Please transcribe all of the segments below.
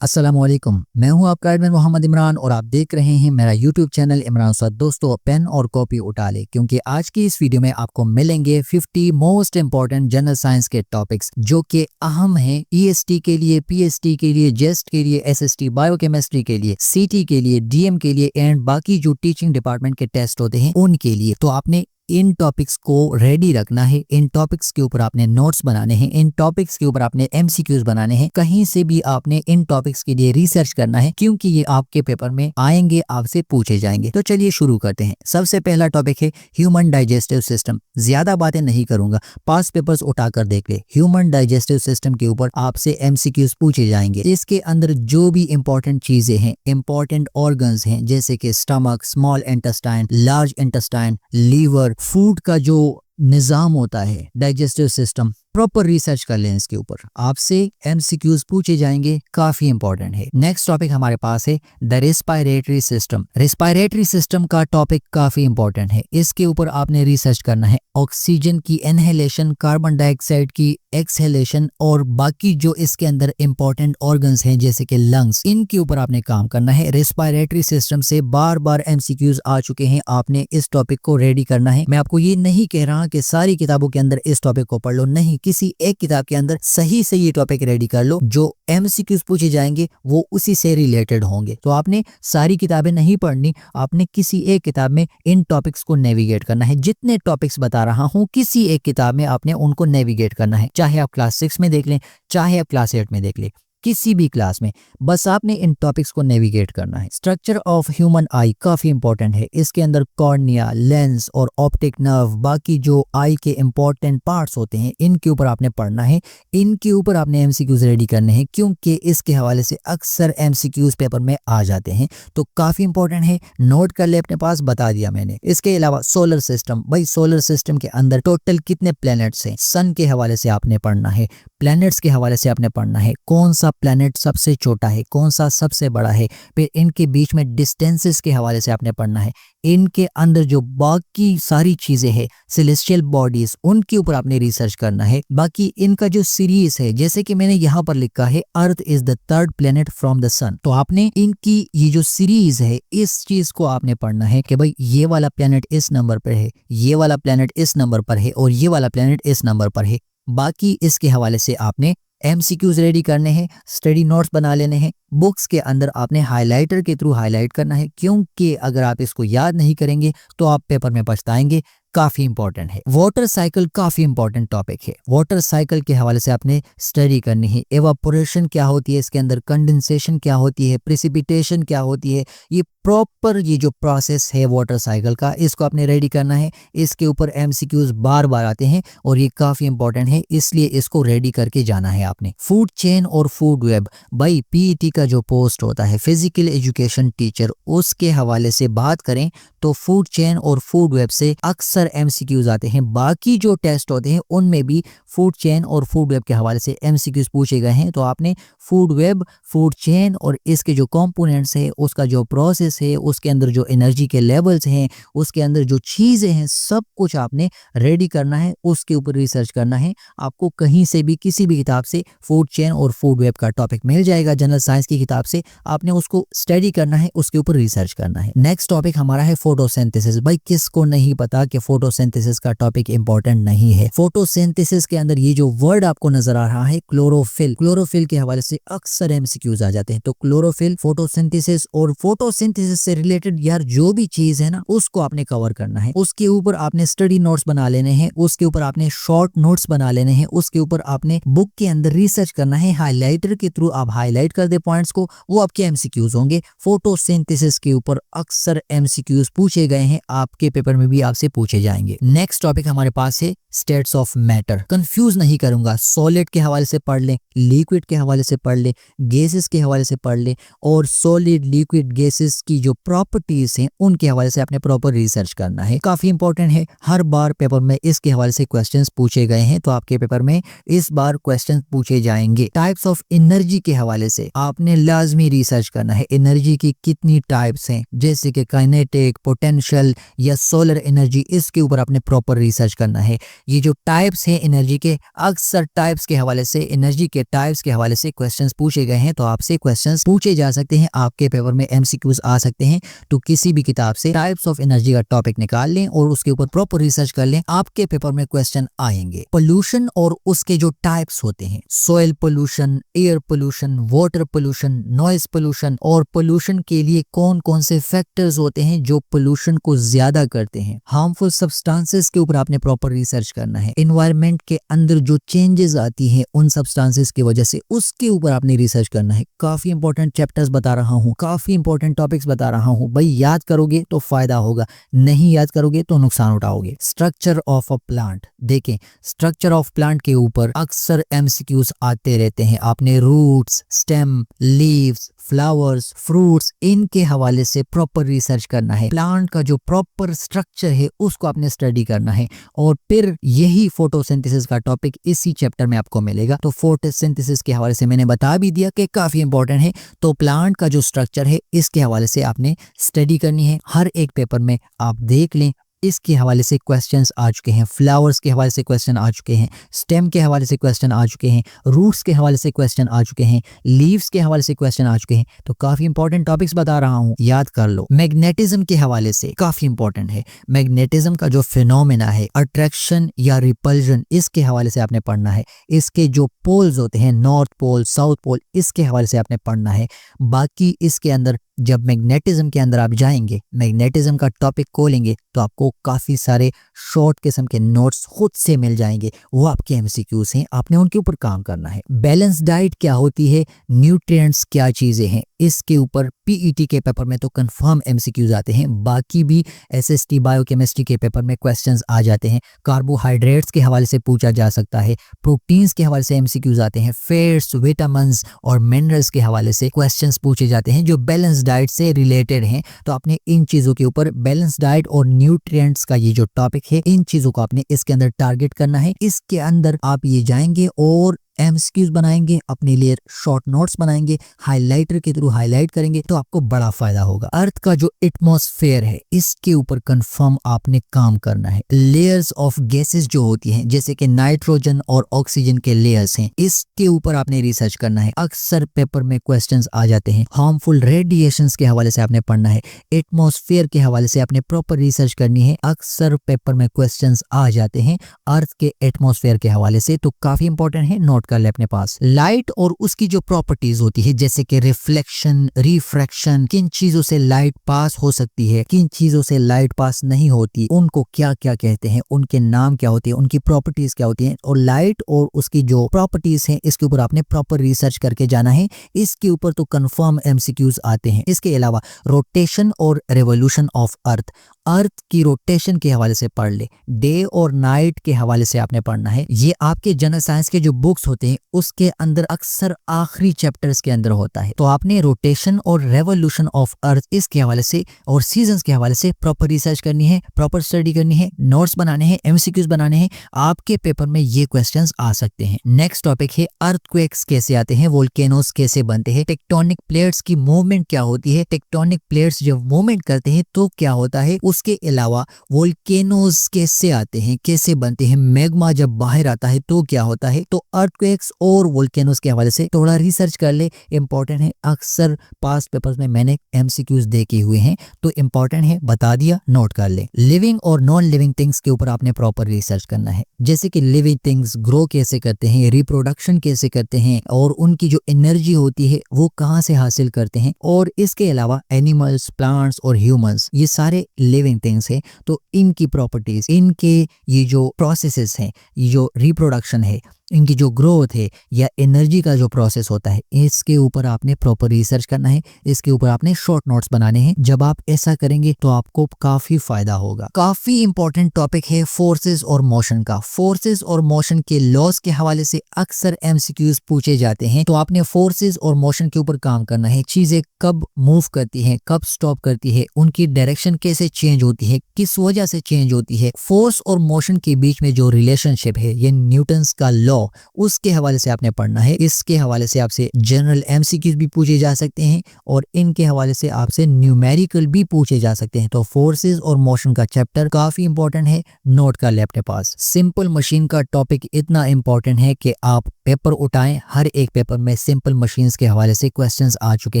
अस्सलामुअलैकुम। मैं हूं आपका एडमिन मोहम्मद इमरान और आप देख रहे हैं मेरा यूट्यूब चैनल इमरान उस्ताद। दोस्तों, पेन और कॉपी उठा लें क्योंकि आज की इस वीडियो में आपको मिलेंगे 50 मोस्ट इंपॉर्टेंट जनरल साइंस के टॉपिक्स जो कि अहम हैं ईएसटी के लिए, पीएसटी के लिए, जेस्ट के लिए, एसएसटी बायोकेमिस्ट्री के लिए, सीटी के लिए, डीएम के लिए एंड बाकी जो टीचिंग डिपार्टमेंट के टेस्ट होते हैं उनके लिए। तो आपने इन टॉपिक्स को रेडी रखना है, इन टॉपिक्स के ऊपर आपने नोट्स बनाने हैं, इन टॉपिक्स के ऊपर आपने एमसीक्यूज बनाने हैं, कहीं से भी आपने इन टॉपिक्स के लिए रिसर्च करना है क्योंकि ये आपके पेपर में आएंगे, आपसे पूछे जाएंगे। तो चलिए शुरू करते हैं। सबसे पहला टॉपिक है ह्यूमन डाइजेस्टिव सिस्टम। ज्यादा बातें नहीं करूंगा, पास पेपर्स उठाकर देख ले। ह्यूमन डाइजेस्टिव सिस्टम के ऊपर आपसे एमसीक्यूज पूछे जाएंगे। इसके अंदर जो भी इंपॉर्टेंट चीजें हैं, इंपॉर्टेंट ऑर्गन्स हैं जैसे कि stomach, small intestine, large intestine, liver, food का जो निजाम होता है, डाइजेस्टिव सिस्टम, प्रॉपर रिसर्च कर लें इसके ऊपर। आपसे एमसीक्यूज पूछे जाएंगे, काफी इंपॉर्टेंट है। नेक्स्ट टॉपिक हमारे पास है the respiratory system. Respiratory system का टॉपिक काफी इंपॉर्टेंट है, इसके ऊपर आपने रिसर्च करना है। ऑक्सीजन की इनहेलेशन, कार्बन डाइऑक्साइड की एक्सहेलेशन और बाकी जो इसके अंदर इंपॉर्टेंट ऑर्गन्स हैं जैसे कि लंग्स, इनके ऊपर आपने काम करना है। रेस्पिरेटरी सिस्टम से बार बार एमसीक्यूज आ चुके हैं, आपने इस टॉपिक को रेडी करना है। मैं आपको ये नहीं कह रहा कि सारी किताबों के अंदर इस टॉपिक को पढ़ लो, नहीं, किसी एक किताब के अंदर सही से ये टॉपिक रेडी कर लो। जो एमसीक्यूज पूछे जाएंगे वो उसी से रिलेटेड होंगे। तो आपने सारी किताबें नहीं पढ़नी, आपने किसी एक किताब में इन टॉपिक्स को नेविगेट करना है। जितने टॉपिक्स बता रहा हूं किसी एक किताब में आपने उनको नेविगेट करना है, चाहे आप क्लास 6 में देख लें, चाहे आप क्लास 8 में देख लें, किसी भी क्लास में, बस आपने इन टॉपिक्स को नेविगेट करना है। स्ट्रक्चर ऑफ ह्यूमन आई काफी इंपॉर्टेंट है। इसके अंदर कॉर्निया, लेंस और ऑप्टिक नर्व, बाकी जो आई के इंपॉर्टेंट पार्ट्स होते हैं इनके ऊपर आपने पढ़ना है। इनके ऊपर आपने एमसीक्यूज रेडी करने हैं क्योंकि इसके हवाले से अक्सर एमसीक्यूज पेपर में आ जाते हैं। तो काफी इंपॉर्टेंट है, नोट कर ले अपने पास, बता दिया मैंने। इसके अलावा सोलर सिस्टम। भाई सोलर सिस्टम के अंदर टोटल कितने प्लैनेट्स हैं, सन के हवाले से आपने पढ़ना है, प्लैनेट्स के हवाले से आपने पढ़ना है। कौन सा प्लैनेट सबसे छोटा है, कौन सा सबसे बड़ा है, फिर इनके बीच में डिस्टेंसेस के हवाले से आपने पढ़ना है। इनके अंदर जो बाकी सारी चीजें हैं, सेलेस्टियल बॉडीज, उनके ऊपर आपने रिसर्च करना है। बाकी इनका जो सीरीज है, जैसे कि मैंने यहाँ पर लिखा है earth is the third planet from the sun, तो आपने इनकी ये जो सीरीज है इस चीज को आपने पढ़ना है कि भाई ये वाला प्लेनेट इस नंबर पर है, ये वाला प्लेनेट इस नंबर पर है और ये वाला प्लेनेट इस नंबर पर है। बाकी इसके हवाले से आपने एमसीक्यूज रेडी करने हैं, स्टडी नोट्स बना लेने हैं। बुक्स के अंदर आपने हाइलाइटर के थ्रू हाईलाइट करना है क्योंकि अगर आप इसको याद नहीं करेंगे तो आप पेपर में पछताएंगे। काफी इंपॉर्टेंट है। वाटर साइकिल काफी इंपॉर्टेंट टॉपिक है। वाटर साइकिल के हवाले से आपने स्टडी करनी है। एवापोरेशन क्या होती है इसके अंदर, कंडेंसेशन क्या होती है, प्रेसिपिटेशन क्या होती है, ये प्रॉपर ये जो प्रोसेस है वाटर साइकिल का, इसको आपने रेडी करना है। इसके ऊपर एमसीक्यूज बार बार आते हैं और ये काफी इंपॉर्टेंट है, इसलिए इसको रेडी करके जाना है आपने। फूड चेन और फूड वेब। भाई पीईटी का जो पोस्ट होता है फिजिकल एजुकेशन टीचर, उसके हवाले से बात करें तो फूड चेन और फूड वेब से अक्सर एमसीक्यूज आते हैं। बाकी जो टेस्ट होते हैं उनमें भी फूड चेन और फूड वेब के हवाले से एमसीक्यूज पूछे गए हैं। तो आपने फूड वेब, फूड चेन और इसके जो कंपोनेंट्स है, उसका जो प्रोसेस है, उसके अंदर जो एनर्जी के लेवल्स हैं, उसके अंदर जो चीजें हैं, सब कुछ आपने रेडी करना है, उसके ऊपर रिसर्च करना है। आपको कहीं से भी किसी भी किताब से फूड चेन और फूड वेब का टॉपिक मिल जाएगा, जनरल साइंस की किताब से, आपने उसको स्टडी करना है, उसके ऊपर रिसर्च करना है। नेक्स्ट टॉपिक हमारा है फोटोसिंथेसिस। भाई किसको नहीं पता कि फोटोसिंथेसिस का टॉपिक इंपॉर्टेंट नहीं है। फोटोसिंथेसिस के अंदर ये जो वर्ड आपको नजर आ रहा है क्लोरोफिल, क्लोरोफिल के हवाले से अक्सर एमसीक्यूज आ जाते हैं। तो क्लोरोफिल, फोटोसिंथेसिस और फोटोसिंथेसिस से रिलेटेड यार जो भी चीज है ना उसको आपने कवर करना है। उसके ऊपर आपने स्टडी नोट्स बना लेने हैं, उसके ऊपर आपने शॉर्ट नोट्स बना लेने हैं, उसके ऊपर आपने बुक के अंदर रिसर्च करना है। हाईलाइटर के थ्रू आप हाईलाइट कर दे पॉइंट्स को, वो आपके एमसीक्यूज होंगे। फोटोसिंथेसिस के ऊपर अक्सर एमसीक्यूज पूछे गए हैं, आपके पेपर में भी आपसे पूछे जाएंगे। नेक्स्ट टॉपिक हमारे पास है स्टेट्स ऑफ मैटर। कंफ्यूज नहीं करूंगा, सॉलिड के हवाले से पढ़ लें, लिक्विड के हवाले से पढ़ लें, गैसेस के हवाले से पढ़ लें और सॉलिड, लिक्विड, गैसेस की जो प्रॉपर्टीज हैं उनके हवाले से आपने प्रॉपर रिसर्च करना है। काफी इंपॉर्टेंट है, हर बार पेपर में इसके हवाले से क्वेश्चंस पूछे गए हैं, तो आपके पेपर में इस बार क्वेश्चंस पूछे जाएंगे। टाइप्स ऑफ एनर्जी के हवाले से आपने लाजमी रिसर्च करना है। एनर्जी की कितनी टाइप्स हैं, जैसे कि काइनेटिक, पोटेंशियल या सोलर एनर्जी, इसके ऊपर आपने प्रॉपर रिसर्च करना है। ये जो टाइप्स हैं एनर्जी के, अक्सर टाइप्स के हवाले से, एनर्जी के टाइप्स के हवाले से क्वेश्चंस पूछे गए हैं, तो आपसे क्वेश्चंस पूछे जा सकते हैं, आपके पेपर में एमसीक्यूज आ सकते हैं। तो किसी भी किताब से टाइप्स ऑफ एनर्जी का टॉपिक निकाल लें और उसके ऊपर प्रॉपर रिसर्च कर लें, आपके पेपर में क्वेश्चन आएंगे। पोल्यूशन और उसके जो टाइप्स होते हैं, soil pollution, air pollution, water pollution, noise pollution, और पोल्यूशन के लिए कौन कौन से फैक्टर्स होते हैं जो पोल्यूशन को ज्यादा करते हैं। हार्मफुल सब्सटेंसेस के ऊपर आपने प्रॉपर रिसर्च करना है। एनवायरनमेंट के अंदर जो चेंजेस आती हैं उन सब्सटेंसेस की वजह से, उसके ऊपर आपने रिसर्च करना है। काफी इंपॉर्टेंट चैप्टर्स बता रहा हूँ, काफी इंपॉर्टेंट टॉपिक्स बता रहा हूँ भाई, याद करोगे तो फायदा होगा, नहीं याद करोगे तो नुकसान उठाओगे। स्ट्रक्चर ऑफ अ प्लांट, देखें स्ट्रक्चर ऑफ प्लांट के ऊपर अक्सर एमसीक्यूज आते रहते हैं। आपने roots, stem, leaves, flowers, fruits, इनके हवाले से प्रॉपर रिसर्च करना है। प्लांट का जो प्रॉपर स्ट्रक्चर है उसको आपने स्टडी करना है, और फिर यही फोटोसिंथेसिस का टॉपिक इसी चैप्टर में आपको मिलेगा। तो फोटोसिंथेसिस के हवाले से मैंने बता भी दिया कि काफी इंपॉर्टेंट है। तो प्लांट का जो स्ट्रक्चर है इसके हवाले से आपने स्टडी करनी है। हर एक पेपर में आप देख लें, इसके हवाले से क्वेश्चंस आ चुके हैं, फ्लावर्स के हवाले से क्वेश्चन आ चुके हैं, स्टेम के हवाले से क्वेश्चन आ चुके हैं, रूट्स के हवाले से क्वेश्चन आ चुके हैं, लीव्स के हवाले से क्वेश्चन आ चुके हैं। तो काफी इंपॉर्टेंट टॉपिक्स बता रहा हूं, याद कर लो। मैग्नेटिज्म के हवाले से काफी इंपॉर्टेंट है। मैग्नेटिज्म का जो फिनोमेना है, अट्रैक्शन या रिपल्जन, इसके हवाले से आपने पढ़ना है। इसके जो पोल्स होते हैं, नॉर्थ पोल, साउथ पोल, इसके हवाले से आपने पढ़ना है। बाकी इसके अंदर जब मैग्नेटिज्म के अंदर आप जाएंगे, मैग्नेटिज्म का टॉपिक खोलेंगे, तो आपको काफी सारे शॉर्ट किस्म के नोट्स खुद से मिल जाएंगे, वो आपके एमसीक्यूज हैं, आपने उनके ऊपर काम करना है। बैलेंस डाइट क्या होती है, न्यूट्रिएंट्स क्या चीजें हैं, इसके ऊपर पीईटी के पेपर में तो कंफर्म एमसीक्यूज आते हैं। बाकी भी एसएसटी बायोकेमिस्ट्री के पेपर में क्वेश्चंस आ जाते हैं। कार्बोहाइड्रेट्स के हवाले से पूछा जा सकता है, प्रोटीन्स के हवाले से एमसीक्यूज आते हैं, फैट्स, विटामिन्स और मिनरल्स के हवाले से क्वेश्चंस पूछे जाते हैं जो बैलेंस डाइट से रिलेटेड हैं। तो आपने इन चीजों के ऊपर, बैलेंस डाइट और न्यूट्रिएंट्स का ये जो टॉपिक है, इन चीजों को आपने इसके अंदर टारगेट करना है। इसके अंदर आप ये जाएंगे और एमसीक्यूज बनाएंगे, अपने लिए शॉर्ट नोट्स बनाएंगे, हाइलाइटर के थ्रू हाईलाइट करेंगे, तो आपको बड़ा फायदा होगा। अर्थ का जो एटमॉस्फेयर है, इसके ऊपर कंफर्म आपने काम करना है। लेयर्स ऑफ गैसेस जो होती हैं, जैसे कि नाइट्रोजन और ऑक्सीजन के लेयर्स हैं, इसके ऊपर आपने रिसर्च करना है। अक्सर पेपर में क्वेश्चंस आ जाते हैं। हार्मफुल रेडिएशंस के हवाले से आपने पढ़ना है। एटमॉस्फेयर के हवाले से आपने प्रॉपर रिसर्च करनी है। अक्सर पेपर में क्वेश्चंस आ जाते हैं अर्थ के एटमॉस्फेयर के हवाले से, तो काफी इंपॉर्टेंट है, नोट कर ले अपने पास। लाइट और उसकी जो प्रॉपर्टीज होती है, जैसे कि रिफ्लेक्शन, रिफ्रैक्शन, किन चीजों से लाइट पास हो सकती है, किन चीजों से लाइट पास नहीं होती, उनको क्या क्या कहते हैं, उनके नाम क्या होते हैं, उनकी प्रॉपर्टीज क्या होती हैं, और लाइट और उसकी जो प्रॉपर्टीज हैं, इसके ऊपर आपने प्रॉपर रिसर्च करके जाना है। इसके ऊपर तो कंफर्म एमसीक्यूज आते हैं। इसके अलावा रोटेशन और रेवोल्यूशन ऑफ अर्थ, अर्थ की रोटेशन के हवाले से पढ़ ले। डे और नाइट के हवाले से आपने पढ़ना है। ये आपके जनरल साइंस के जो बुक्स होते हैं उसके अंदर अक्सर आखिरी चैप्टर्स के अंदर होता है। तो आपने रोटेशन और रेवोल्यूशन ऑफ अर्थ इसके हवाले से और सीजन्स के हवाले से प्रॉपर रिसर्च करनी है, प्रॉपर स्टडी करनी है, नोट्स बनाने हैं, एमसीक्यूज बनाने हैं। आपके पेपर में ये क्वेश्चंस आ सकते हैं। नेक्स्ट टॉपिक है अर्थक्वेक्स कैसे आते हैं, वोल्केनोस कैसे बनते हैं, टेक्टोनिक प्लेट्स की मूवमेंट क्या होती है, टेक्टोनिक प्लेट्स जब मूवमेंट करते हैं तो क्या होता है। उसके अलावा वोल्केनोस कैसे आते हैं, कैसे बनते हैं, मैग्मा जब बाहर आता है तो क्या होता है। तो अर्थक्वेक्स और वोल्केनोस के हवाले से थोड़ा रिसर्च कर ले, इंपॉर्टेंट है। अक्सर पास्ट पेपर्स में मैंने एमसीक्यूज देखे हुए हैं, तो इंपॉर्टेंट है, बता दिया, नोट कर ले। लिविंग और नॉन लिविंग थिंग्स के ऊपर आपने प्रॉपर रिसर्च करना है, जैसे कि लिविंग थिंग्स ग्रो कैसे करते हैं, रिप्रोडक्शन कैसे करते हैं, और उनकी जो एनर्जी होती है वो कहाँ से हासिल करते हैं। और इसके अलावा एनिमल्स, प्लांट्स और ह्यूमंस, ये सारे लिविंग थिंग्स हैं। तो इनकी प्रॉपर्टीज, इनके ये जो प्रोसेसेस हैं, ये जो रिप्रोडक्शन है, इनकी जो ग्रोथ है या एनर्जी का जो प्रोसेस होता है, इसके ऊपर आपने प्रॉपर रिसर्च करना है। इसके ऊपर आपने शॉर्ट नोट्स बनाने हैं। जब आप ऐसा करेंगे तो आपको काफी फायदा होगा। काफी इंपॉर्टेंट टॉपिक है फोर्सेस और मोशन का। फोर्सेस और मोशन के लॉस के हवाले से अक्सर एमसीक्यूज पूछे जाते हैं। तो आपने फोर्सेस और मोशन के ऊपर काम करना है। चीजें कब मूव करती हैं, कब स्टॉप करती है, उनकी डायरेक्शन कैसे चेंज होती है, किस वजह से चेंज होती है। फोर्स और मोशन के बीच में जो रिलेशनशिप है, ये न्यूटन्स का लॉ लॉ, उसके हवाले से आपने पढ़ना है। इसके हवाले से आपसे जनरल एमसीक्यूज भी पूछे जा सकते हैं और इनके हवाले से आपसे न्यूमेरिकल भी पूछे जा सकते हैं। तो फोर्सेस और मोशन का चैप्टर काफी इंपॉर्टेंट है, नोट कर ले अपने पास। सिंपल मशीन का टॉपिक इतना इंपॉर्टेंट है कि आप पेपर उठाएं, हर एक पेपर में सिंपल मशीन्स के हवाले से क्वेश्चंस आ चुके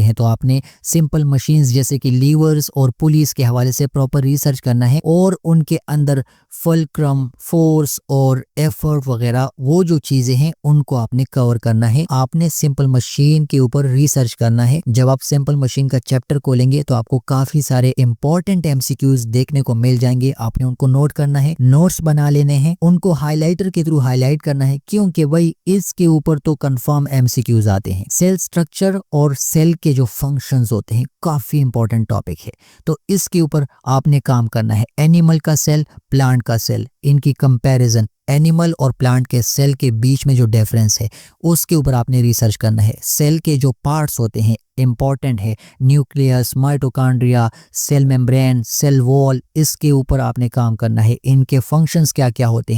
हैं। तो आपने सिंपल मशीन्स जैसे कि लीवर्स और पुलिस के हवाले से प्रॉपर रिसर्च करना है और उनके अंदर फुलक्रम, फोर्स और एफर्ट वगैरह वो जो चीजें हैं उनको आपने कवर करना है। आपने सिंपल मशीन के ऊपर रिसर्च करना है। जब आप सिंपल मशीन का चैप्टर खोलेंगे तो आपको काफी सारे इंपॉर्टेंट एमसीक्यूज देखने को मिल जाएंगे। आपने उनको नोट करना है, नोट्स बना लेने हैं, उनको हाइलाइटर के थ्रू हाईलाइट करना है, क्योंकि भाई इसके ऊपर तो कंफर्म एमसीक्यूज आते हैं। सेल स्ट्रक्चर और सेल के जो फंक्शंस होते हैं काफी इंपॉर्टेंट टॉपिक है, तो इसके ऊपर आपने काम करना है। एनिमल का सेल, प्लांट का सेल, इनकी कंपैरिजन, एनिमल और प्लांट के सेल के बीच में जो डिफरेंस है उसके ऊपर आपने रिसर्च करना है। सेल के जो पार्ट्स होते हैं इंपॉर्टेंट है, nucleus, mitochondria, cell membrane, cell wall, इसके ऊपर आपने काम करना है। इनके फंक्शंस क्या क्या होते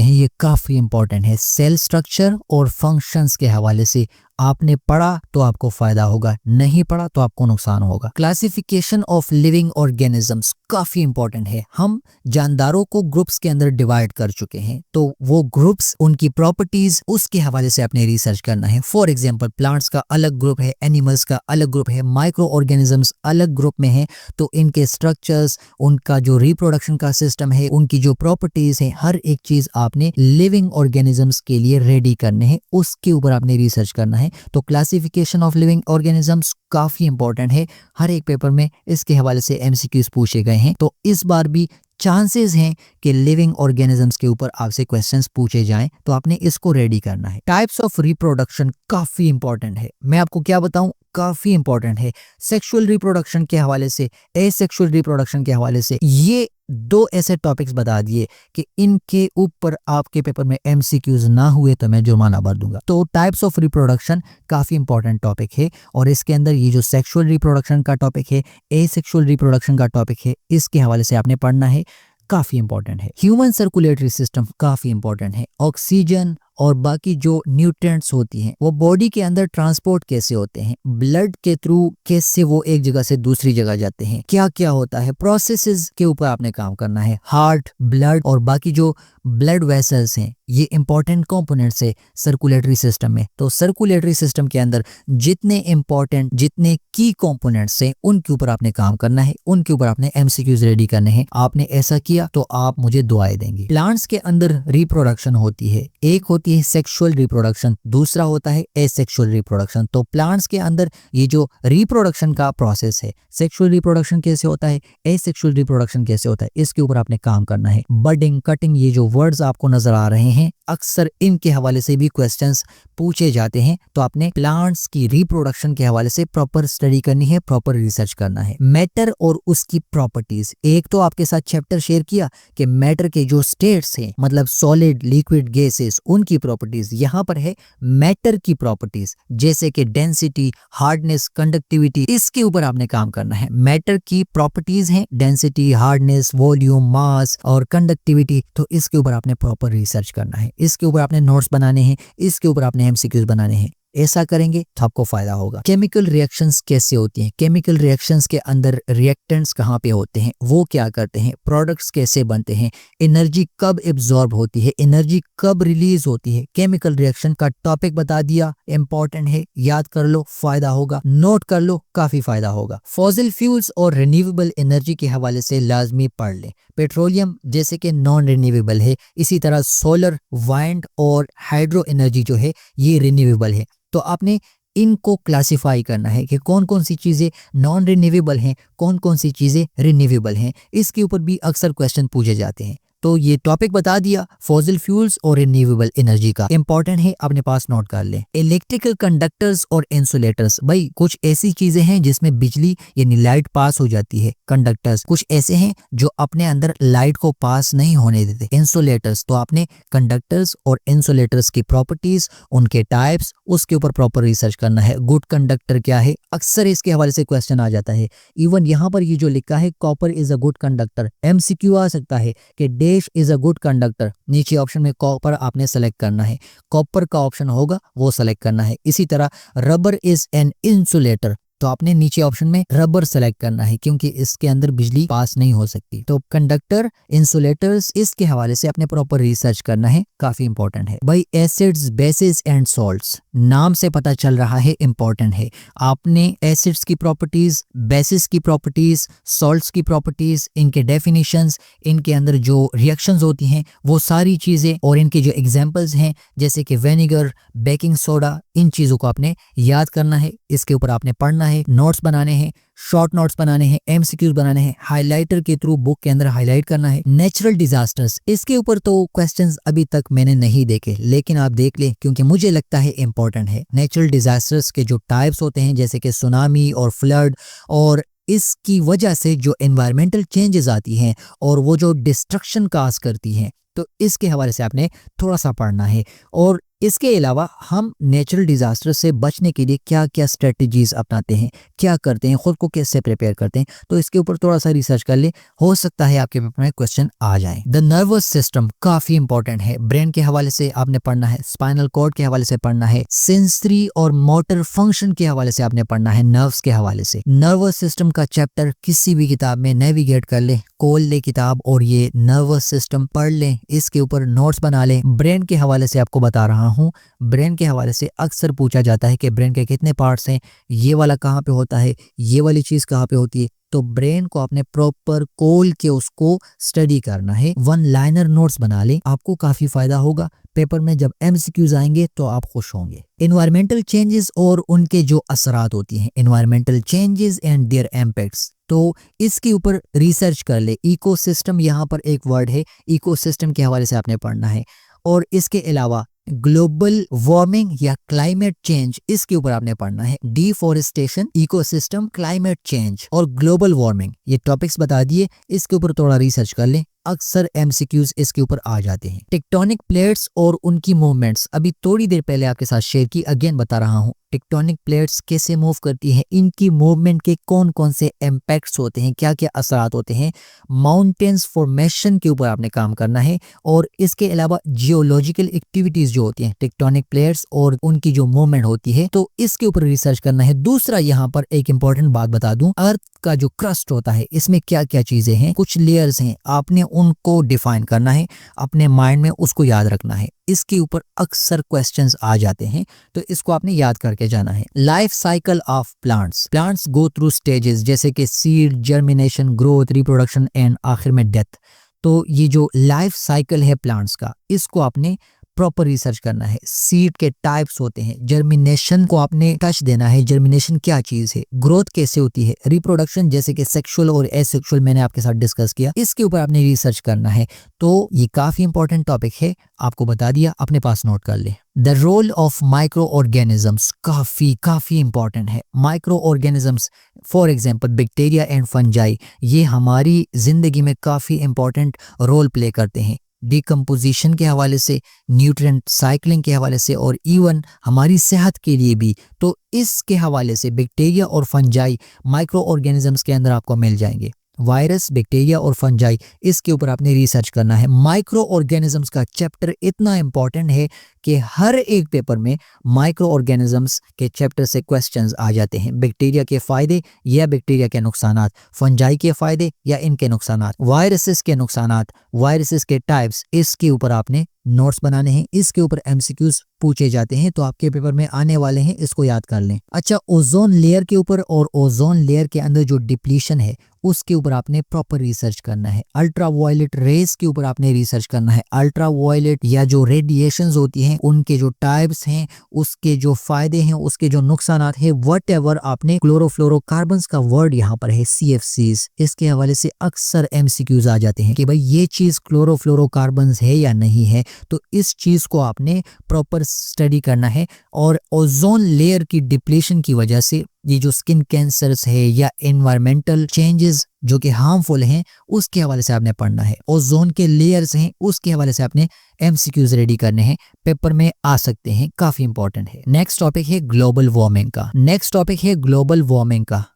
हैं, ये काफी इंपॉर्टेंट है। सेल स्ट्रक्चर और फंक्शंस के हवाले से आपने पढ़ा तो आपको फायदा होगा, नहीं पढ़ा तो आपको नुकसान होगा। क्लासिफिकेशन ऑफ लिविंग ऑर्गेनिजम्स काफी इंपॉर्टेंट है। हम जानदारों को ग्रुप्स के अंदर डिवाइड कर चुके हैं, तो वो ग्रुप्स, उनकी प्रॉपर्टीज, उसके हवाले से आपने रिसर्च करना है। फॉर एग्जांपल प्लांट्स का अलग ग्रुप है, एनिमल्स का अलग ग्रुप है, माइक्रो ऑर्गेनिजम्स अलग ग्रुप में है, तो इनके स्ट्रक्चर्स, उनका जो रिप्रोडक्शन का सिस्टम है, उनकी जो प्रॉपर्टीज है, हर एक चीज आपने लिविंग ऑर्गेनिजम्स के लिए रेडी करने हैं, उसके ऊपर आपने रिसर्च करना है। तो क्लासिफिकेशन ऑफ लिविंग ऑर्गेनिजम्स काफी इंपॉर्टेंट है, हर एक पेपर में इसके हवाले से एमसीक्यूज पूछे गए हैं। तो इस बार भी चांसेस हैं कि लिविंग ऑर्गेनिजम्स के ऊपर आपसे क्वेश्चंस पूछे जाएं, तो आपने इसको रेडी करना है। टाइप्स ऑफ रिप्रोडक्शन काफी इंपॉर्टेंट है, मैं आपको क्या बताऊं, काफी इंपॉर्टेंट है। सेक्सुअल रिप्रोडक्शन के हवाले से, एसेक्सुअल रिप्रोडक्शन के हवाले से, ये दो ऐसे टॉपिक्स बता दिए कि इनके ऊपर आपके पेपर में एमसीक्यूज ना हुए तो मैं जुर्माना भर दूंगा। तो टाइप्स ऑफ रिप्रोडक्शन काफी इंपॉर्टेंट टॉपिक है और इसके अंदर ये जो सेक्सुअल रिप्रोडक्शन का टॉपिक है, एसेक्सुअल रिप्रोडक्शन का टॉपिक है, इसके हवाले से आपने पढ़ना है, काफी इंपॉर्टेंट है। ह्यूमन सर्कुलेटरी सिस्टम काफी इंपॉर्टेंट है। ऑक्सीजन और बाकी जो न्यूट्रिएंट्स होती हैं वो बॉडी के अंदर ट्रांसपोर्ट कैसे होते हैं, ब्लड के थ्रू कैसे वो एक जगह से दूसरी जगह जाते हैं, क्या क्या होता है, प्रोसेसेस के ऊपर आपने काम करना है। हार्ट, ब्लड और बाकी जो ब्लड वेसल्स हैं, ये इंपॉर्टेंट कंपोनेंट्स है सर्कुलेटरी सिस्टम में। तो सर्कुलेटरी सिस्टम के अंदर जितने इंपॉर्टेंट, जितने की कंपोनेंट्स हैं, उनके ऊपर आपने काम करना है, उनके ऊपर आपने एमसीक्यूज रेडी करने हैं। आपने ऐसा किया तो आप मुझे दुआएं देंगे। प्लांट्स के अंदर रिप्रोडक्शन होती है, एक होती है सेक्सुअल रिप्रोडक्शन, दूसरा होता है एसेक्सुअल रिप्रोडक्शन। तो प्लांट्स के अंदर ये जो रिप्रोडक्शन का प्रोसेस है, सेक्सुअल रिप्रोडक्शन कैसे होता है, एसेक्सुअल रिप्रोडक्शन कैसे होता है, इसके ऊपर आपने काम करना है। बडिंग, कटिंग, ये जो वर्ड्स आपको नजर आ रहे हैं, अक्सर इनके हवाले से भी क्वेश्चंस पूछे जाते हैं, तो आपने प्लांट्स की रिप्रोडक्शन के हवाले से प्रॉपर स्टडी करनी है, प्रॉपर रिसर्च करना है। मैटर और उसकी प्रॉपर्टीज, एक तो आपके साथ चैप्टर शेयर किया कि मैटर के जो स्टेट्स हैं, मतलब सॉलिड, लिक्विड, गैसेस, उनकी प्रॉपर्टीज। यहाँ पर है मैटर की प्रॉपर्टीज, जैसे कि डेंसिटी, हार्डनेस, कंडक्टिविटी, इसके ऊपर आपने काम करना है। मैटर की प्रॉपर्टीज हैं डेंसिटी, हार्डनेस, वॉल्यूम, मास और कंडक्टिविटी, तो इसके ऊपर आपने प्रॉपर रिसर्च करना है, इसके ऊपर आपने नोट्स बनाने हैं, इसके ऊपर आपने एमसीक्यूज बनाने हैं। ऐसा करेंगे तो आपको फायदा होगा। केमिकल रिएक्शंस कैसे होती हैं, केमिकल रिएक्शंस के अंदर रिएक्टेंट्स कहाँ पे होते हैं, वो क्या करते हैं, प्रोडक्ट्स कैसे बनते हैं, एनर्जी कब एब्जॉर्ब होती है, एनर्जी कब रिलीज होती है, केमिकल रिएक्शन का टॉपिक बता दिया, इंपॉर्टेंट है, याद कर लो, फायदा होगा, नोट कर लो, काफी फायदा होगा। फॉसिल फ्यूल्स और रिन्यूएबल एनर्जी के हवाले से लाजमी पढ़ लें। पेट्रोलियम जैसे कि नॉन रिन्यूएबल है, इसी तरह सोलर, वाइंड और हाइड्रो एनर्जी जो है ये रिन्यूएबल है। तो आपने इनको क्लासिफाई करना है कि कौन कौन सी चीज़ें नॉन रिन्यूएबल हैं, कौन कौन सी चीज़ें रिन्यूएबल हैं। इसके ऊपर भी अक्सर क्वेश्चन पूछे जाते हैं। तो ये टॉपिक बता दिया फॉसिल फ्यूल्स और रिन्यूएबल एनर्जी का, इंपॉर्टेंट है, अपने पास नोट कर लें। इलेक्ट्रिकल कंडक्टर्स और इंसुलेटर्स, भाई कुछ ऐसी चीजें हैं जिसमें बिजली यानी लाइट पास हो जाती है। कंडक्टर्स कुछ ऐसे हैं जो अपने अंदर लाइट को पास नहीं होने देते। इंसुलेटर्स, तो आपने कंडक्टर्स और इंसुलेटर्स की प्रॉपर्टीज, उनके टाइप्स, उसके ऊपर प्रॉपर रिसर्च करना है। गुड कंडक्टर क्या है, अक्सर इसके हवाले से क्वेश्चन आ जाता है। इवन यहाँ पर ये जो लिखा है copper is a good conductor, MCQ आ सकता है कि potash is a good conductor, नीचे ऑप्शन में कॉपर आपने सेलेक्ट करना है, कॉपर का ऑप्शन होगा वो सेलेक्ट करना है। इसी तरह रबर इज एन इंसुलेटर, तो आपने नीचे ऑप्शन में रबर सेलेक्ट करना है क्योंकि इसके अंदर बिजली पास नहीं हो सकती। तो कंडक्टर, इंसुलेटर्स, इसके हवाले से आपने प्रॉपर रिसर्च करना है, काफी इंपॉर्टेंट है भाई। एसिड्स, बेसिस एंड सॉल्ट्स, नाम से पता चल रहा है इंपॉर्टेंट है। आपने एसिड्स की प्रॉपर्टीज, बेसिस की प्रॉपर्टीज, सॉल्ट्स की प्रॉपर्टीज, इनके डेफिनेशंस, इनके अंदर जो रिएक्शंस होती हैं वो सारी चीजें और इनके जो एग्जांपल्स हैं जैसे कि विनेगर, बेकिंग सोडा, इन चीजों को आपने याद करना है। इसके ऊपर आपने पढ़ना है, नोट्स बनाने हैं, शॉर्ट नोट्स बनाने हैं, एमसीक्यूज बनाने हैं, हाइलाइटर के थ्रू बुक के अंदर हाईलाइट करना है। नेचुरल डिजास्टर्स, इसके ऊपर तो क्वेश्चंस अभी तक मैंने नहीं देखे, लेकिन आप देख लें क्योंकि मुझे लगता है इंपॉर्टेंट है। नेचुरल डिजास्टर्स के जो टाइप्स होते हैं जैसे कि सुनामी और फ्लड, और इसकी वजह से जो एनवायरमेंटल चेंजेस आती हैं और वो जो डिस्ट्रक्शन काज करती हैं, तो इसके हवाले से आपने थोड़ा सा पढ़ना है। और इसके अलावा हम नेचुरल डिजास्टर से बचने के लिए क्या क्या स्ट्रेटजीज अपनाते हैं, क्या करते हैं, खुद को कैसे प्रिपेयर करते हैं, तो इसके ऊपर थोड़ा सा रिसर्च कर ले, हो सकता है आपके पेपर में क्वेश्चन आ जाए। द नर्वस सिस्टम काफी इंपॉर्टेंट है, ब्रेन के हवाले से आपने पढ़ना है, स्पाइनल कॉर्ड के हवाले से पढ़ना है, सेंसरी और मोटर फंक्शन के हवाले से आपने पढ़ना है, नर्व्स के हवाले से। नर्वस सिस्टम का चैप्टर किसी भी किताब में नेविगेट कर ले, खोल ले किताब और ये नर्वस सिस्टम पढ़ ले, इसके ऊपर नोट्स बना ले। ब्रेन के हवाले से आपको बता रहा हूँ, ब्रेन के हवाले से अक्सर पूछा जाता है कि ब्रेन के कितने पार्ट्स हैं, ये वाला कहाँ पे होता है, ये वाली चीज कहाँ पे होती है, तो ब्रेन को आपने प्रॉपर खोल के उसको स्टडी करना है। वन लाइनर नोट्स बना ले, आपको काफी फायदा होगा। पेपर में जब एमसीक्यूज आएंगे तो आप खुश होंगे। एनवायरमेंटल चेंजेस और उनके जो असरात होती हैं, environmental changes and their impacts, तो इसके ऊपर रिसर्च कर ले। इकोसिस्टम यहाँ पर एक वर्ड है, इकोसिस्टम के हवाले से आपने पढ़ना है। और इसके अलावा ग्लोबल वार्मिंग या क्लाइमेट चेंज, इसके ऊपर आपने पढ़ना है। डिफॉरेस्टेशन, इकोसिस्टम, क्लाइमेट चेंज और ग्लोबल वार्मिंग, ये टॉपिक्स बता दिए, इसके ऊपर थोड़ा रिसर्च कर लें, अक्सर एमसीक्यूज इसके ऊपर आ जाते हैं। टेक्टोनिक प्लेट्स और उनकी मूवमेंट्स, अभी थोड़ी देर पहले आपके साथ शेयर की, अगेन बता रहा हूँ, टेक्टोनिक प्लेट्स कैसे मूव करती हैं, इनकी मूवमेंट के कौन कौन से इम्पैक्ट्स होते हैं, क्या क्या असरात होते हैं। माउंटेन्स फॉर्मेशन के ऊपर आपने काम करना है। और इसके अलावा जियोलॉजिकल एक्टिविटीज जो होती हैं, टेक्टोनिक प्लेट्स और उनकी जो मूवमेंट होती है, तो इसके ऊपर रिसर्च करना है। दूसरा यहाँ पर एक इंपॉर्टेंट बात बता दूं, अर्थ का जो क्रस्ट होता है इसमें क्या क्या चीजें हैं, कुछ लेयर्स हैं, आपने उनको डिफाइन करना है, अपने माइंड में उसको याद रखना है। इसके ऊपर अक्सर क्वेश्चंस आ जाते हैं, तो इसको आपने याद करके जाना है। Life cycle of plants, plants go through stages जैसे कि seed, germination, growth, reproduction and आखिर में डेथ। तो ये जो लाइफ साइकिल है प्लांट्स का, इसको आपने प्रॉपर रिसर्च करना है। सीड के टाइप्स होते हैं, जर्मिनेशन को आपने टच देना है, जर्मिनेशन क्या चीज है, ग्रोथ कैसे होती है, रिप्रोडक्शन जैसे कि सेक्सुअल और एसेक्सुअल मैंने आपके साथ डिस्कस किया, इसके ऊपर आपने रिसर्च करना है। तो ये काफी इंपॉर्टेंट टॉपिक है, आपको बता दिया, अपने पास नोट कर ले। The role of micro organisms काफी इंपॉर्टेंट है। Micro organisms for example bacteria and fungi, ये हमारी जिंदगी में काफी इंपॉर्टेंट रोल प्ले करते हैं, डिकम्पोजिशन के हवाले से, न्यूट्रिएंट साइक्लिंग के हवाले से और इवन हमारी सेहत के लिए भी। तो इसके हवाले से बैक्टीरिया और फंजाई माइक्रो ऑर्गेनिजम्स के अंदर आपको मिल जाएंगे। वायरस, बैक्टीरिया और फंजाई, इसके ऊपर आपने रिसर्च करना है। माइक्रो ऑर्गेनिजम्स का चैप्टर इतना इंपॉर्टेंट है कि हर एक पेपर में माइक्रो ऑर्गेनिजम्स के चैप्टर से क्वेश्चंस आ जाते हैं। बैक्टीरिया के फायदे या बैक्टीरिया के नुकसानात, फंजाई के फायदे या इनके नुकसानात, वायरसेस के नुकसानात, वायरसेस के टाइप्स, इसके ऊपर आपने नोट्स बनाने हैं। इसके ऊपर एमसीक्यूज पूछे जाते हैं, तो आपके पेपर में आने वाले हैं, इसको याद कर लें। अच्छा, ओजोन लेयर के ऊपर और ओजोन लेयर के अंदर जो डिप्लीशन है उसके ऊपर आपने प्रॉपर रिसर्च करना है। अल्ट्रा वायलेट रेस के ऊपर आपने रिसर्च करना है। अल्ट्रा वायलेट या जो रेडिएशंस होती हैं, उनके जो टाइप्स हैं, उसके जो फायदे हैं, उसके जो नुकसानात हैं, व्हाटएवर आपने, क्लोरोफ्लोरोकार्बन्स का वर्ड यहाँ पर है CFCs, इसके हवाले से अक्सर एमसीक्यूज आ जाते हैं कि भाई ये चीज क्लोरोफ्लोरोकार्बन्स है या नहीं है, तो इस चीज को आपने प्रॉपर स्टडी करना है। और ओजोन लेयर की डिप्लीशन की वजह से ये जो स्किन कैंसर्स है या एनवायरमेंटल चेंजेस जो कि हार्मफुल हैं उसके हवाले से आपने पढ़ना है। ओजोन के लेयर्स हैं उसके हवाले से आपने एमसीक्यूज रेडी करने हैं, पेपर में आ सकते हैं, काफी इंपॉर्टेंट है। नेक्स्ट टॉपिक है ग्लोबल वार्मिंग का।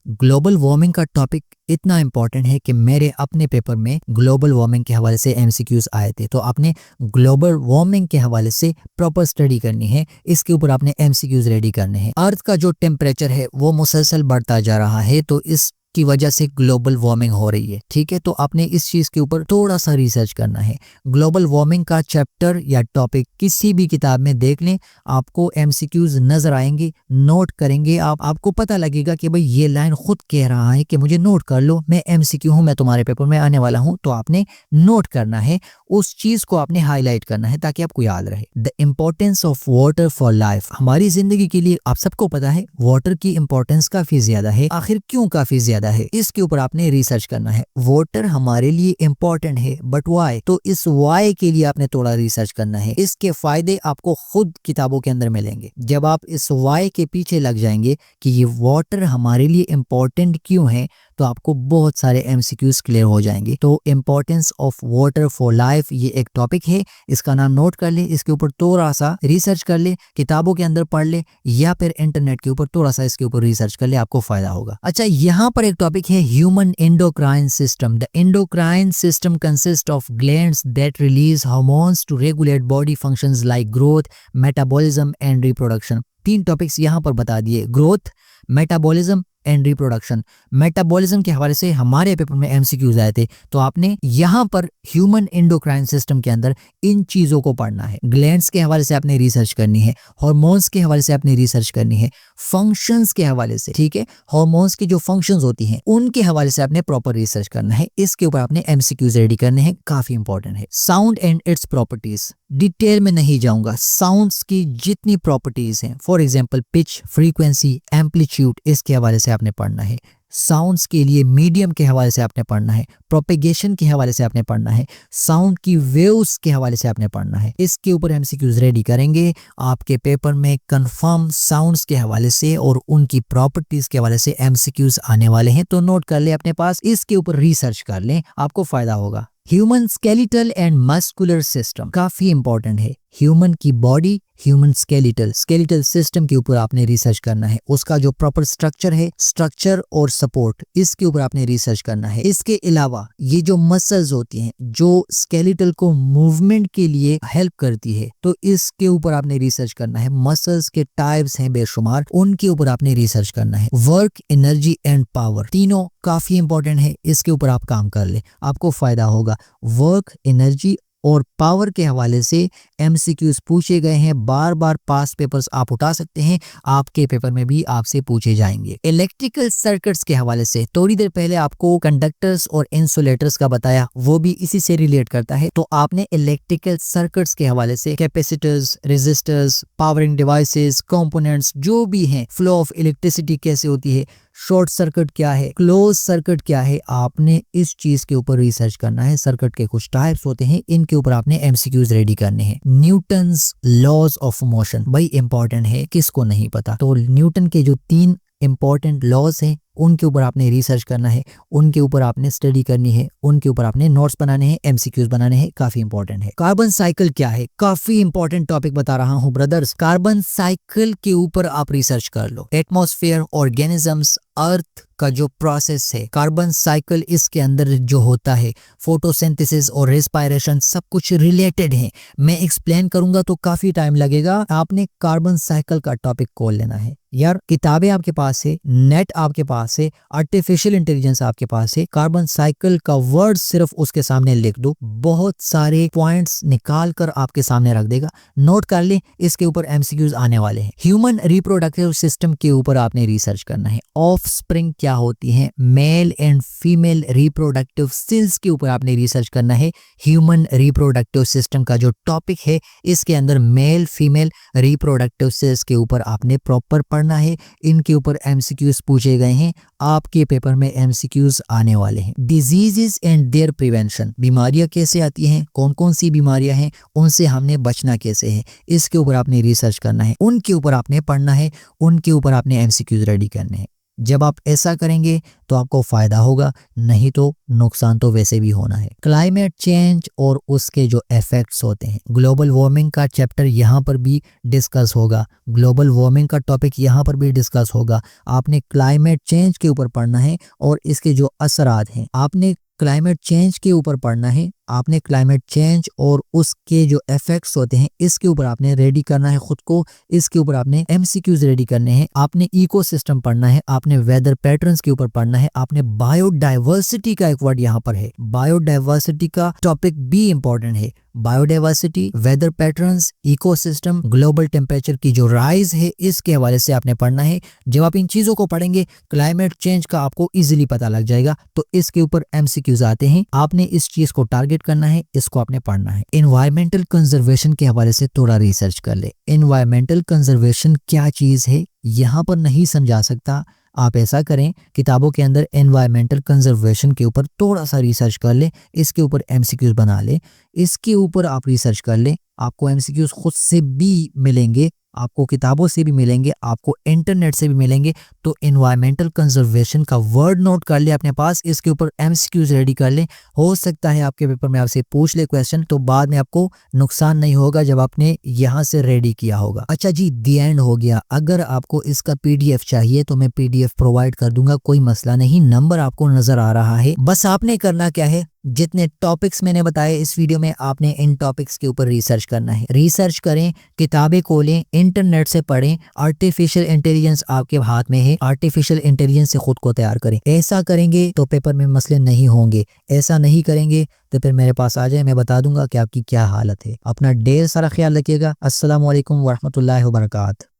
ग्लोबल वार्मिंग का टॉपिक इतना इंपॉर्टेंट है कि मेरे अपने पेपर में ग्लोबल वार्मिंग के हवाले से एमसीक्यूज आए थे, तो आपने ग्लोबल वार्मिंग के हवाले से प्रॉपर स्टडी करनी है, इसके ऊपर आपने एमसीक्यूज रेडी करने हैं। अर्थ का जो टेम्परेचर है वो मुसलसल बढ़ता जा रहा है, तो इस की वजह से ग्लोबल वार्मिंग हो रही है, ठीक है। तो आपने इस चीज के ऊपर थोड़ा सा रिसर्च करना है। ग्लोबल वार्मिंग का चैप्टर या टॉपिक किसी भी किताब में देख लें, आपको एमसीक्यूज नजर आएंगे, नोट करेंगे आपको पता लगेगा कि भाई ये लाइन खुद कह रहा है कि मुझे नोट कर लो, मैं एमसीक्यू हूं, मैं तुम्हारे पेपर में आने वाला हूं। तो आपने नोट करना है, उस चीज को आपने हाईलाइट करना है ताकि आपको याद रहे। The importance of water for life, हमारी जिंदगी के लिए आप सबको पता है वाटर की इंपॉर्टेंस काफी ज्यादा है। आखिर क्यों काफी ज्यादा है, इसके ऊपर आपने रिसर्च करना है। वाटर हमारे लिए इंपॉर्टेंट है, बट व्हाई, तो इस व्हाई के लिए आपने थोड़ा रिसर्च करना है। इसके फायदे आपको खुद किताबों के अंदर मिलेंगे। जब आप इस व्हाई के पीछे लग जाएंगे कि ये वाटर हमारे लिए इंपॉर्टेंट क्यों है, तो आपको बहुत सारे एमसीक्यूज क्लियर हो जाएंगे। तो importance of water for life ये एक टॉपिक है, इसका नाम नोट कर ले, इसके ऊपर थोड़ा सा रिसर्च कर ले, किताबों के अंदर पढ़ ले या फिर इंटरनेट के ऊपर थोड़ा सा इसके ऊपर रिसर्च कर ले, आपको फायदा होगा। अच्छा, यहाँ पर एक टॉपिक है human endocrine system. The endocrine system consist of glands that release hormones to regulate body functions like growth, metabolism and reproduction. 3 topics यहाँ पर बता दिए, growth, metabolism and reproduction. Metabolism के हवाले से हमारे पेपर में एमसीक्यूज आए थे, तो आपने यहाँ पर ह्यूमन एंडोक्राइन सिस्टम के अंदर इन चीजों को पढ़ना है। ग्लैंड्स के हवाले से आपने रिसर्च करनी है, हार्मोन्स के हवाले से आपने रिसर्च करनी है, फंक्शंस के हवाले से, ठीक है, हार्मोन्स की जो फंक्शंस होती हैं उनके हवाले से आपने प्रॉपर रिसर्च करना है। इसके ऊपर आपने एमसीक्यूज रेडी करने हैं, काफी इंपॉर्टेंट है। Sound and its properties, detail में नहीं जाऊंगा, साउंड्स की जितनी प्रॉपर्टीज हैं, for example pitch, frequency, amplitude, इसके हवाले से आपने पढ़ना है। साउंड्स के लिए मीडियम के हवाले से आपने पढ़ना है, प्रोपेगेशन के हवाले से आपने पढ़ना है, साउंड की वेव्स के हवाले से आपने पढ़ना है। इसके ऊपर एमसीक्यूज रेडी करेंगे, आपके पेपर में कंफर्म साउंड्स के हवाले से और उनकी प्रॉपर्टीज के हवाले से एमसीक्यूज आने वाले हैं, तो नोट कर ले अपने पास, इसके ऊपर रिसर्च कर लें, आपको फायदा होगा। Human skeletal and muscular system काफी इंपॉर्टेंट है। ह्यूमन की बॉडी, ह्यूमन स्केलेटल सिस्टम के ऊपर आपने रिसर्च करना है। उसका जो प्रॉपर स्ट्रक्चर है, स्ट्रक्चर और सपोर्ट, इसके ऊपर आपने रिसर्च करना है। इसके अलावा ये जो मसल्स होती हैं जो स्केलेटल को मूवमेंट के लिए हेल्प करती है, तो इसके ऊपर आपने रिसर्च करना है। मसल्स के टाइप्स हैं बेशुमार, उनके ऊपर आपने रिसर्च करना है। वर्क, एनर्जी एंड पावर, तीनों काफी इंपॉर्टेंट है, इसके ऊपर आप काम कर ले, आपको फायदा होगा। वर्क, एनर्जी और पावर के हवाले से एमसीक्यूज पूछे गए हैं, बार बार पास पेपर्स आप उठा सकते हैं, आपके पेपर में भी आपसे पूछे जाएंगे। इलेक्ट्रिकल सर्किट्स के हवाले से थोड़ी देर पहले आपको कंडक्टर्स और इंसुलेटर्स का बताया, वो भी इसी से रिलेट करता है, तो आपने इलेक्ट्रिकल सर्किट्स के हवाले से capacitors, resistors, powering devices, components जो भी हैं, फ्लो ऑफ इलेक्ट्रिसिटी कैसे होती है, शॉर्ट सर्किट क्या है, क्लोज सर्किट क्या है, आपने इस चीज के ऊपर रिसर्च करना है। सर्किट के कुछ टाइप्स होते हैं, इनके ऊपर आपने एमसीक्यूज रेडी करने हैं। न्यूटन्स लॉज ऑफ मोशन भाई इंपॉर्टेंट है, किसको नहीं पता। तो न्यूटन के जो 3 इंपॉर्टेंट लॉज हैं उनके ऊपर आपने रिसर्च करना है, उनके ऊपर आपने स्टडी करनी है, उनके ऊपर आपने नोट्स बनाने हैं, एमसीक्यूज बनाने हैं, काफी इंपॉर्टेंट है। कार्बन साइकिल क्या है, काफी इंपॉर्टेंट टॉपिक बता रहा हूं ब्रदर्स। कार्बन साइकिल के ऊपर आप रिसर्च कर लो। एटमॉस्फेयर, ऑर्गेनिजम्स, अर्थ का जो प्रोसेस है, कार्बन साइकिल इसके अंदर जो होता है, फोटोसिंथेसिस और रेस्पिरेशन सब कुछ रिलेटेड है। मैं एक्सप्लेन करूंगा तो काफी टाइम लगेगा, आपने कार्बन साइकिल का टॉपिक खोल लेना है। यार किताबें आपके पास है, नेट आपके पास है, आर्टिफिशियल इंटेलिजेंस आपके पास है, कार्बन साइकिल का वर्ड सिर्फ उसके सामने लिख दो, बहुत सारे पॉइंट्स निकाल कर आपके सामने रख देगा। नोट कर ले, इसके ऊपर एमसीक्यूज आने वाले हैं। ह्यूमन रिप्रोडक्टिव सिस्टम के ऊपर आपने रिसर्च करना है। ऑफस्प्रिंग क्या होती है, male and female reproductive cells के ऊपर आपने रिसर्च करना है। ह्यूमन रिप्रोडक्टिव सिस्टम का जो टॉपिक है, इसके अंदर मेल फीमेल रिप्रोडक्टिव सेल्स के ऊपर आपने प्रॉपर पढ़ना है। इनके ऊपर एमसीक्यूज पूछे गए हैं, आपके पेपर में एमसीक्यूज आने वाले हैं। डिजीजेस एंड देयर प्रिवेंशन, बीमारियां कैसे आती हैं, कौन कौन सी बीमारियां हैं, उनसे हमने बचना कैसे है, इसके ऊपर आपने रिसर्च करना है, उनके ऊपर आपने पढ़ना है, उनके ऊपर आपने एमसीक्यूज रेडी करने हैं। जब आप ऐसा करेंगे तो आपको फ़ायदा होगा, नहीं तो नुकसान तो वैसे भी होना है। क्लाइमेट चेंज और उसके जो इफ़ेक्ट्स होते हैं, ग्लोबल वार्मिंग का चैप्टर यहाँ पर भी डिस्कस होगा, ग्लोबल वार्मिंग का टॉपिक यहाँ पर भी डिस्कस होगा। आपने क्लाइमेट चेंज के ऊपर पढ़ना है और इसके जो असरात हैं, आपने क्लाइमेट चेंज के ऊपर पढ़ना है। आपने क्लाइमेट चेंज और उसके जो इफेक्ट्स होते हैं इसके ऊपर आपने रेडी करना है खुद को, इसके ऊपर आपने एमसीक्यूज रेडी करने हैं, आपने इकोसिस्टम पढ़ना है, आपने वेदर पैटर्न्स के ऊपर पढ़ना है, आपने बायोडाइवर्सिटी का एक वर्ड यहाँ पर है, बायोडाइवर्सिटी का टॉपिक भी इंपॉर्टेंट है। Biodiversity, weather patterns, ecosystem, global temperature की जो राइज है इसके हवाले से आपने पढ़ना है। जब आप इन चीजों को पढ़ेंगे क्लाइमेट चेंज का आपको इजीली पता लग जाएगा। तो इसके ऊपर एमसीक्यूज आते हैं, आपने इस चीज को टारगेट करना है, इसको आपने पढ़ना है। एनवायरमेंटल कंजर्वेशन के हवाले से थोड़ा रिसर्च कर ले। एनवायरमेंटल कंजर्वेशन क्या चीज है यहाँ पर नहीं समझा सकता, आप ऐसा करें किताबों के अंदर एनवायरमेंटल कंजर्वेशन के ऊपर थोड़ा सा रिसर्च कर ले, इसके ऊपर एमसीक्यूज बना ले, इसके ऊपर आप रिसर्च कर ले। आपको एमसीक्यूज खुद से भी मिलेंगे, आपको किताबों से भी मिलेंगे, आपको इंटरनेट से भी मिलेंगे। तो एनवायरमेंटल कंजर्वेशन का वर्ड नोट कर ले अपने पास, इसके ऊपर एमसीक्यूज रेडी कर ले। हो सकता है आपके पेपर में आपसे पूछ ले क्वेश्चन, तो बाद में आपको नुकसान नहीं होगा जब आपने यहाँ से रेडी किया होगा। अच्छा जी, दी एंड हो गया। अगर आपको इसका पीडीएफ चाहिए तो मैं पीडीएफ प्रोवाइड कर दूंगा, कोई मसला नहीं। नंबर आपको नजर आ रहा है। बस आपने करना क्या है, जितने टॉपिक्स मैंने बताए इस वीडियो में आपने इन टॉपिक्स के ऊपर रिसर्च करना है। रिसर्च करें, किताबें खोलें, इंटरनेट से पढ़ें। आर्टिफिशियल इंटेलिजेंस आपके हाथ में है, आर्टिफिशियल इंटेलिजेंस से खुद को तैयार करें। ऐसा करेंगे तो पेपर में मसले नहीं होंगे, ऐसा नहीं करेंगे तो फिर मेरे पास आ जाए, मैं बता दूंगा कि आपकी क्या हालत है। अपना ढेर सारा ख्याल रखिएगा। अस्सलाम वालेकुम वरहमतुल्लाहि वबरकातुहू।